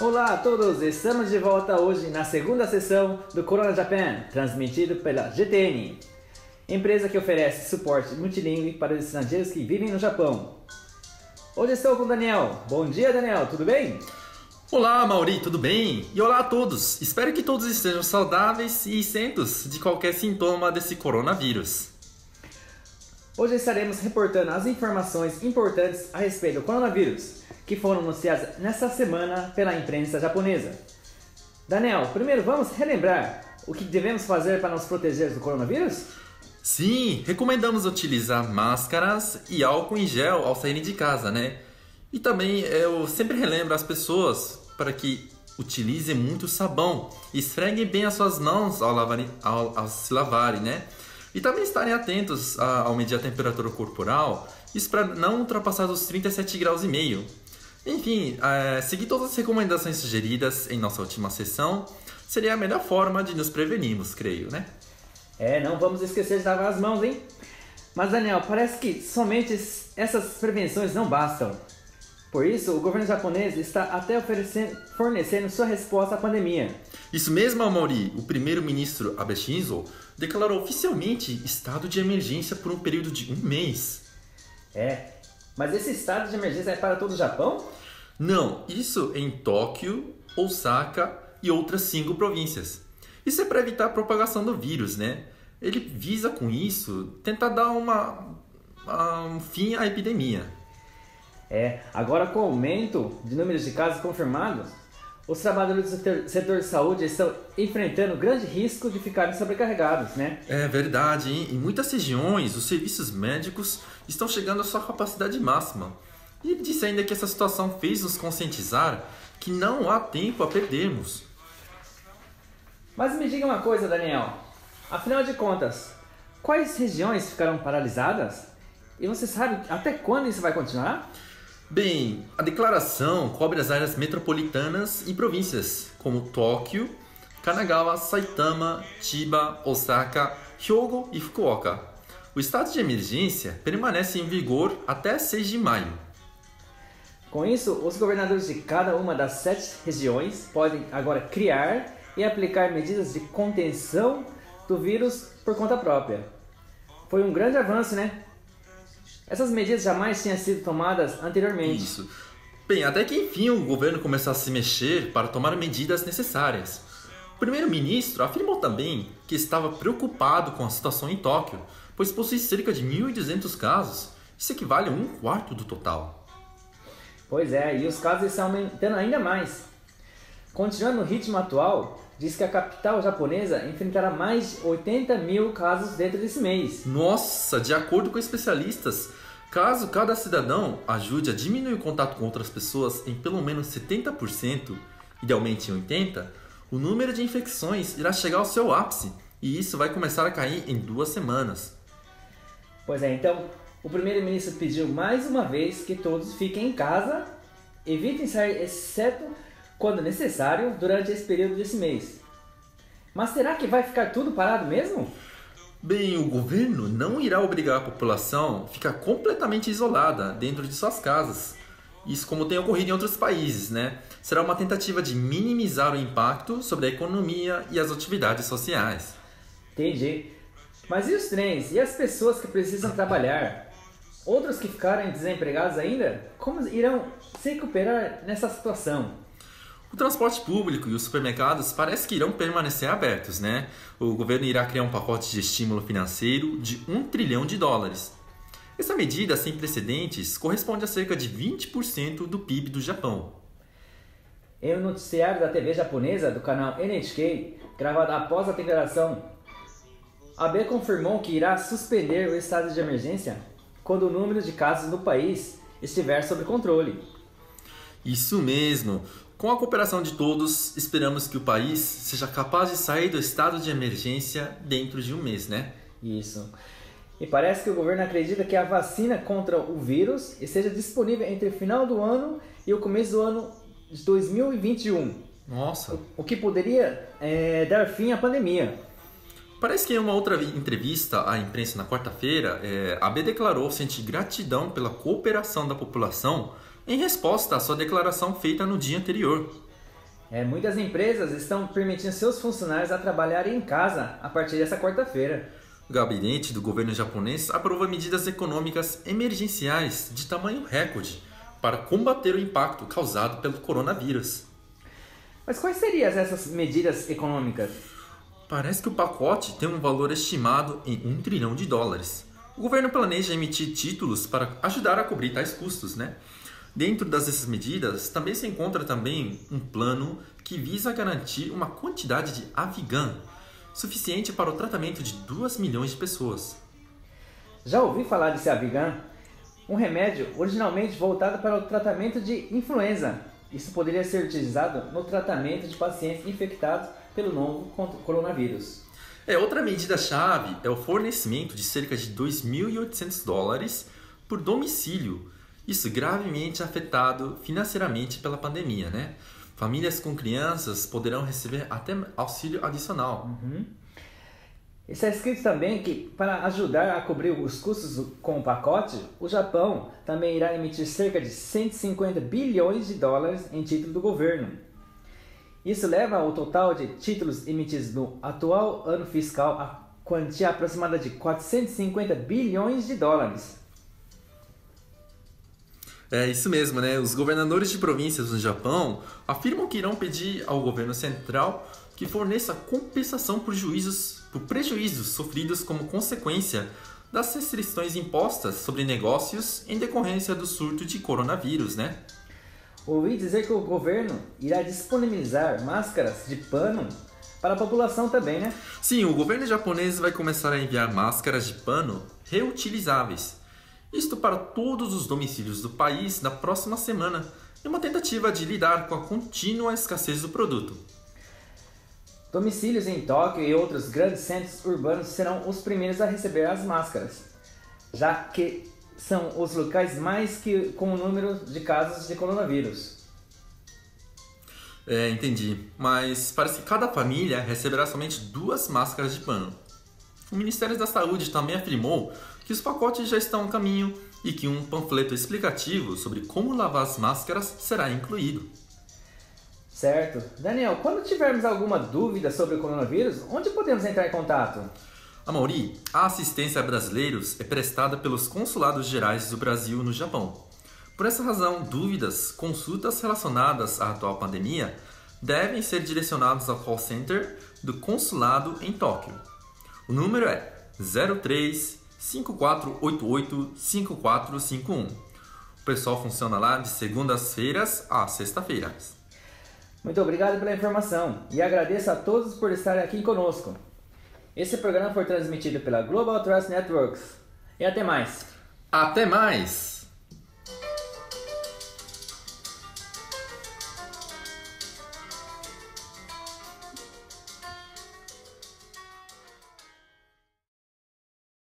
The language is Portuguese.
Olá a todos, estamos de volta hoje na segunda sessão do Corona Japan, transmitido pela GTN, empresa que oferece suporte multilingüe para os estrangeiros que vivem no Japão. Hoje estou com o Daniel. Bom dia, Daniel, tudo bem? Olá, Mauri, tudo bem? E olá a todos! Espero que todos estejam saudáveis e isentos de qualquer sintoma desse coronavírus. Hoje estaremos reportando as informações importantes a respeito do coronavírus, que foram anunciadas nesta semana pela imprensa japonesa. Daniel, primeiro vamos relembrar o que devemos fazer para nos proteger do coronavírus? Sim, recomendamos utilizar máscaras e álcool em gel ao saírem de casa, né? E também eu sempre relembro as pessoas para que utilizem muito sabão, esfreguem bem as suas mãos ao se lavarem, né? E também estarem atentos ao medir a temperatura corporal, isso para não ultrapassar os 37,5 graus. Enfim, seguir todas as recomendações sugeridas em nossa última sessão seria a melhor forma de nos prevenirmos, creio, né? Não vamos esquecer de lavar as mãos, hein? Mas, Daniel, parece que somente essas prevenções não bastam. Por isso, o governo japonês está até fornecendo sua resposta à pandemia. Isso mesmo, Mauri. O primeiro-ministro Abe Shinzo declarou oficialmente estado de emergência por um período de um mês. Mas esse estado de emergência é para todo o Japão? Não, isso em Tóquio, Osaka e outras 5 províncias. Isso é para evitar a propagação do vírus, né? Ele visa com isso tentar dar um fim à epidemia. Agora com o aumento de números de casos confirmados, os trabalhadores do setor de saúde estão enfrentando grande risco de ficarem sobrecarregados, né? É verdade, hein? Em muitas regiões, os serviços médicos estão chegando à sua capacidade máxima. E ele disse ainda que essa situação fez nos conscientizar que não há tempo a perdermos. Mas me diga uma coisa, Daniel. Afinal de contas, quais regiões ficaram paralisadas? E você sabe até quando isso vai continuar? Bem, a declaração cobre as áreas metropolitanas e províncias, como Tóquio, Kanagawa, Saitama, Chiba, Osaka, Hyogo e Fukuoka. O estado de emergência permanece em vigor até 6 de maio. Com isso, os governadores de cada uma das 7 regiões podem agora criar e aplicar medidas de contenção do vírus por conta própria. Foi um grande avanço, né? Essas medidas jamais tinham sido tomadas anteriormente. Isso. Bem, até que enfim o governo começou a se mexer para tomar medidas necessárias. O primeiro-ministro afirmou também que estava preocupado com a situação em Tóquio, pois possui cerca de 1.200 casos. Isso equivale a 1/4 do total. Pois é, e os casos estão aumentando ainda mais. Continuando no ritmo atual, diz que a capital japonesa enfrentará mais de 80 mil casos dentro desse mês. Nossa, de acordo com especialistas, caso cada cidadão ajude a diminuir o contato com outras pessoas em pelo menos 70%, idealmente em 80%, o número de infecções irá chegar ao seu ápice e isso vai começar a cair em 2 semanas. Pois é, então o primeiro-ministro pediu mais uma vez que todos fiquem em casa, evitem sair exceto quando necessário, durante esse período desse mês. Mas será que vai ficar tudo parado mesmo? Bem, o governo não irá obrigar a população a ficar completamente isolada dentro de suas casas. Isso como tem ocorrido em outros países, né? Será uma tentativa de minimizar o impacto sobre a economia e as atividades sociais. Entendi. Mas e os trens? E as pessoas que precisam trabalhar? Outros que ficaram desempregados ainda? Como irão se recuperar nessa situação? O transporte público e os supermercados parece que irão permanecer abertos, né? O governo irá criar um pacote de estímulo financeiro de $1 trilhão. Essa medida sem precedentes corresponde a cerca de 20% do PIB do Japão. Em um noticiário da TV japonesa do canal NHK, gravado após a declaração, Abe confirmou que irá suspender o estado de emergência quando o número de casos no país estiver sob controle. Isso mesmo! Com a cooperação de todos, esperamos que o país seja capaz de sair do estado de emergência dentro de um mês, né? Isso. E parece que o governo acredita que a vacina contra o vírus esteja disponível entre o final do ano e o começo do ano de 2021. Nossa! O que poderia dar fim à pandemia. Parece que em uma outra entrevista à imprensa na quarta-feira, Abe declarou sentir gratidão pela cooperação da população em resposta à sua declaração feita no dia anterior. Muitas empresas estão permitindo seus funcionários a trabalharem em casa a partir dessa quarta-feira. O gabinete do governo japonês aprovou medidas econômicas emergenciais de tamanho recorde para combater o impacto causado pelo coronavírus. Mas quais seriam essas medidas econômicas? Parece que o pacote tem um valor estimado em US$ 1 trilhão. O governo planeja emitir títulos para ajudar a cobrir tais custos, né? Dentro dessas medidas, também se encontra também um plano que visa garantir uma quantidade de Avigan suficiente para o tratamento de 2 milhões de pessoas. Já ouvi falar desse Avigan? Um remédio originalmente voltado para o tratamento de influenza. Isso poderia ser utilizado no tratamento de pacientes infectados pelo novo coronavírus. Outra medida-chave é o fornecimento de cerca de $2.800 por domicílio. Isso gravemente afetado financeiramente pela pandemia, né? Famílias com crianças poderão receber até auxílio adicional. Está escrito também que, para ajudar a cobrir os custos com o pacote, o Japão também irá emitir cerca de $150 bilhões em título do governo. Isso leva o total de títulos emitidos no atual ano fiscal a quantia aproximada de $450 bilhões. É isso mesmo, né? Os governadores de províncias no Japão afirmam que irão pedir ao governo central que forneça compensação por prejuízos sofridos como consequência das restrições impostas sobre negócios em decorrência do surto de coronavírus, né? Ouvi dizer que o governo irá disponibilizar máscaras de pano para a população também, né? Sim, o governo japonês vai começar a enviar máscaras de pano reutilizáveis. Isto para todos os domicílios do país na próxima semana, em uma tentativa de lidar com a contínua escassez do produto. Domicílios em Tóquio e outros grandes centros urbanos serão os primeiros a receber as máscaras, já que são os locais com o número de casos de coronavírus. Entendi. Mas parece que cada família receberá somente 2 máscaras de pano. O Ministério da Saúde também afirmou que os pacotes já estão a caminho e que um panfleto explicativo sobre como lavar as máscaras será incluído. Certo. Daniel, quando tivermos alguma dúvida sobre o coronavírus, onde podemos entrar em contato? Amaury, a assistência a brasileiros é prestada pelos consulados gerais do Brasil no Japão. Por essa razão, dúvidas, consultas relacionadas à atual pandemia devem ser direcionadas ao call center do consulado em Tóquio. O número é 03 5488 5451. O pessoal funciona lá de segundas-feiras a sexta-feiras. Muito obrigado pela informação e agradeço a todos por estarem aqui conosco. Esse programa foi transmitido pela Global Trust Networks. E até mais! Até mais!